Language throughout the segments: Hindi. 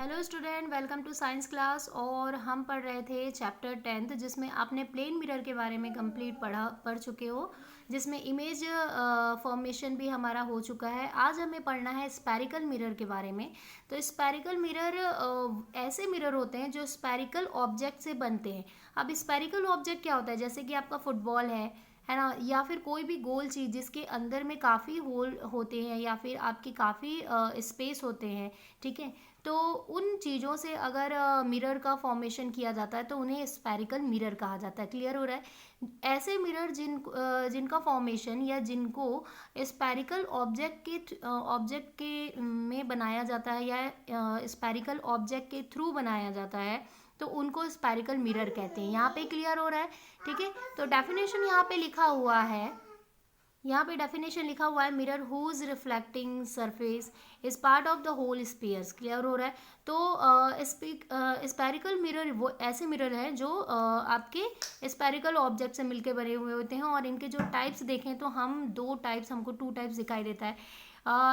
Hello student, welcome to science class. और हम पढ़ रहे थे चैप्टर 10th, जिसमें आपने प्लेन मिरर के बारे में कंप्लीट पढ़ चुके हो, जिसमें इमेज फॉर्मेशन भी हमारा हो चुका है। आज हमें पढ़ना है स्पेरिकल मिरर के बारे में। तो स्पेरिकल मिरर ऐसे मिरर होते हैं जो स्पेरिकल ऑब्जेक्ट से बनते हैं। अब स्पेरिकल ऑब्जेक्ट क्या होता है? जैसे कि आपका फुटबॉल है ना, या फिर कोई भी गोल चीज़ जिसके अंदर में काफ़ी होल होते हैं या फिर आपकी काफ़ी स्पेस होते हैं। ठीक है, तो उन चीज़ों से अगर मिरर का फॉर्मेशन किया जाता है तो उन्हें स्पेरिकल मिरर कहा जाता है। क्लियर हो रहा है? ऐसे मिरर जिनका फॉर्मेशन या जिनको स्पेरिकल ऑब्जेक्ट के में बनाया जाता है या स्पेरिकल ऑब्जेक्ट के थ्रू बनाया जाता है, तो उनको स्पेरिकल मिरर कहते हैं। यहाँ पे क्लियर हो रहा है? ठीक है, तो डेफिनेशन यहाँ पे डेफिनेशन लिखा हुआ है, mirror whose reflecting surface is part of the whole spheres. Clear हो रहा है? तो स्पेरिकल मिरर वो ऐसे मिरर हैं जो आपके स्पेरिकल ऑब्जेक्ट से मिलके बने हुए होते हैं। और इनके जो टाइप्स देखें तो हम हमको टू टाइप्स दिखाई देता है।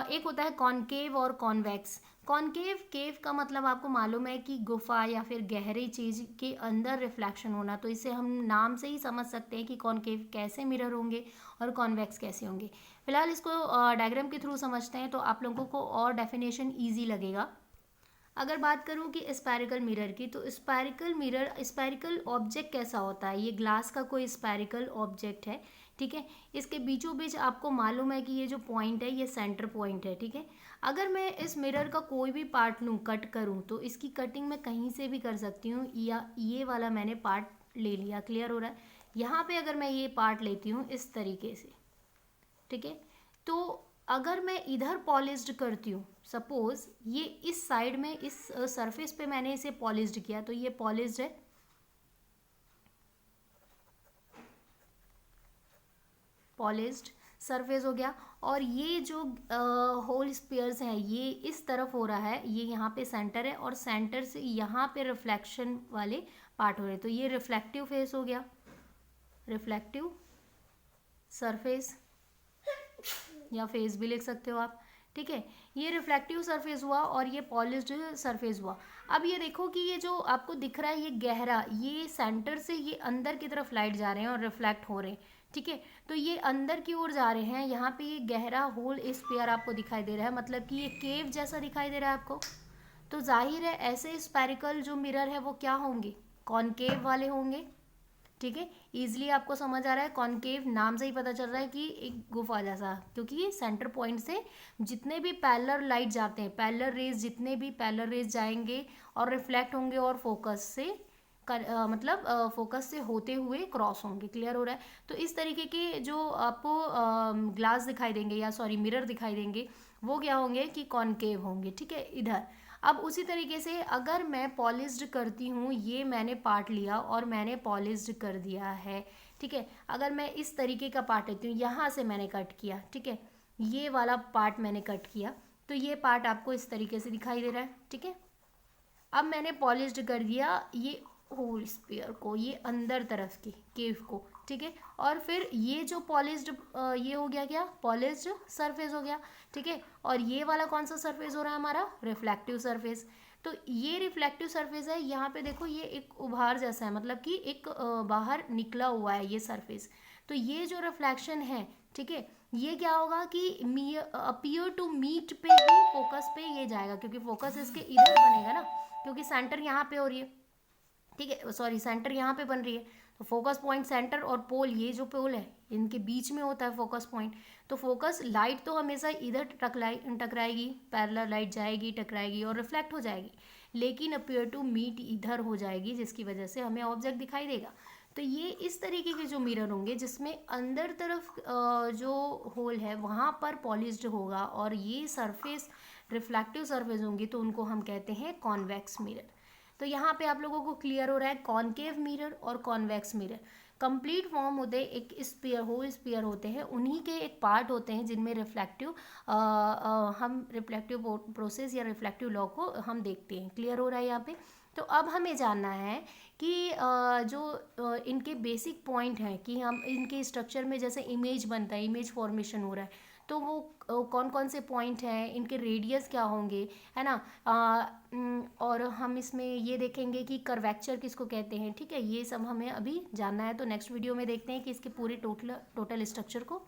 एक होता है कॉनकेव और कॉन्वेक्स। केव का मतलब आपको मालूम है कि गुफा या फिर गहरी चीज के अंदर रिफ्लेक्शन होना, तो इसे हम नाम से ही समझ सकते हैं कि कॉनकेव कैसे मिरर होंगे और कॉन्वेक्स कैसे होंगे। फिलहाल इसको डायग्राम के थ्रू समझते हैं तो आप लोगों को और डेफिनेशन ईजी लगेगा। अगर बात करूं कि स्पेरिकल मिरर की, तो स्पेरिकल ऑब्जेक्ट कैसा होता है? ये ग्लास का कोई स्पेरिकल ऑब्जेक्ट है। ठीक है, इसके बीचों बीच आपको मालूम है कि ये जो पॉइंट है ये सेंटर पॉइंट है। ठीक है, अगर मैं इस मिरर का कोई भी पार्ट लूँ, कट करूँ, तो इसकी कटिंग मैं कहीं से भी कर सकती हूँ, या ये वाला मैंने पार्ट ले लिया। क्लियर हो रहा है? यहाँ पे अगर मैं ये पार्ट लेती हूँ इस तरीके से, ठीक है, तो अगर मैं इधर पॉलिश्ड करती हूँ, सपोज ये इस साइड में इस सरफेस पे मैंने इसे पॉलिश्ड किया, तो ये पॉलिश्ड है, पॉलिश्ड सरफेस हो गया। और ये जो होल स्पेयर्स हैं ये इस तरफ हो रहा है, ये यहाँ पे सेंटर है और सेंटर से यहाँ पे रिफ्लेक्शन वाले पार्ट हो रहे हैं, तो ये रिफ्लेक्टिव फेस हो गया, रिफ्लेक्टिव सरफेस या फेस भी लिख सकते हो आप। ठीक है, ये रिफ्लेक्टिव सरफेस हुआ और ये पॉलिश्ड सरफेस हुआ। अब ये देखो कि ये जो आपको दिख रहा है ये गहरा, ये सेंटर से ये अंदर की तरफ लाइट जा रहे हैं और रिफ्लेक्ट हो रहे हैं। ठीक है, तो ये अंदर की ओर जा रहे हैं। यहाँ पे ये गहरा होल स्फीयर आपको दिखाई दे रहा है, मतलब कि ये केव जैसा दिखाई दे रहा है आपको। तो जाहिर है ऐसे स्पेरिकल जो मिरर है वो क्या होंगे? कॉनकेव वाले होंगे। ठीक है, इजिली आपको समझ आ रहा है, कॉनकेव नाम से ही पता चल रहा है कि एक गुफा जैसा, क्योंकि ये सेंटर पॉइंट से जितने भी पैरेलल लाइट जाते हैं, जितने भी पैरेलल रेज जाएंगे और रिफ्लेक्ट होंगे और फोकस से होते हुए क्रॉस होंगे। क्लियर हो रहा है? तो इस तरीके के जो आपको ग्लास दिखाई देंगे या सॉरी मिरर दिखाई देंगे, वो क्या होंगे कि कॉनकेव होंगे। ठीक है, इधर। अब उसी तरीके से अगर मैं पॉलिश्ड करती हूँ, ये मैंने पार्ट लिया और मैंने पॉलिश्ड कर दिया है। ठीक है, अगर मैं इस तरीके का पार्ट लेती हूँ, यहाँ से मैंने कट किया, ठीक है, ये वाला पार्ट मैंने कट किया, तो ये पार्ट आपको इस तरीके से दिखाई दे रहा है। ठीक है, अब मैंने पॉलिश्ड कर दिया ये होल स्फीयर को, ये अंदर तरफ की केव को। ठीक है, और फिर ये जो पॉलिश्ड ये हो गया, क्या पॉलिश्ड सरफेस हो गया। ठीक है, और ये वाला कौन सा सरफेस हो रहा है हमारा? Reflective surface. तो ये रिफ्लेक्टिव सरफेस है, यहाँ पे देखो ये एक उभार जैसा है, मतलब कि एक बाहर निकला हुआ है ये सरफेस। तो ये जो रिफ्लेक्शन है, ठीक है, ये क्या होगा कि अपीयर टू मीट पे ही फोकस पे ये जाएगा, क्योंकि फोकस इसके इधर बनेगा ना, क्योंकि सेंटर यहाँ पे हो रही है। ठीक है, सॉरी, सेंटर यहाँ पे बन रही है, तो फोकस पॉइंट सेंटर और पोल, ये जो पोल है इनके बीच में होता है फोकस पॉइंट। तो फोकस लाइट तो हमेशा इधर टकराएगी, पैरेलल लाइट जाएगी, टकराएगी और रिफ्लेक्ट हो जाएगी, लेकिन अपीयर टू मीट इधर हो जाएगी, जिसकी वजह से हमें ऑब्जेक्ट दिखाई देगा। तो ये इस तरीके के जो मिरर होंगे जिसमें अंदर तरफ जो होल है वहाँ पर पॉलिश्ड होगा और ये सरफेस रिफ्लेक्टिव सरफेस होंगी, तो उनको हम कहते हैं कॉन्वेक्स मिरर। तो यहाँ पे आप लोगों को क्लियर हो रहा है, कॉनकेव मिरर और कॉन्वेक्स मिरर कंप्लीट फॉर्म होते हैं, एक स्पीयर होल स्पीयर होते हैं, उन्हीं के एक पार्ट होते हैं जिनमें हम रिफ्लेक्टिव प्रोसेस या रिफ्लेक्टिव लॉ को हम देखते हैं। क्लियर हो रहा है यहाँ पे? तो अब हमें जानना है कि इनके बेसिक पॉइंट हैं कि हम इनके स्ट्रक्चर में जैसे इमेज बनता है, इमेज फॉर्मेशन हो रहा है, तो वो कौन कौन से पॉइंट हैं, इनके रेडियस क्या होंगे, है ना। और हम इसमें ये देखेंगे कि कर्वेक्चर किसको कहते हैं, ठीक है। ये सब हमें अभी जानना है, तो नेक्स्ट वीडियो में देखते हैं कि इसके पूरे टोटल स्ट्रक्चर को।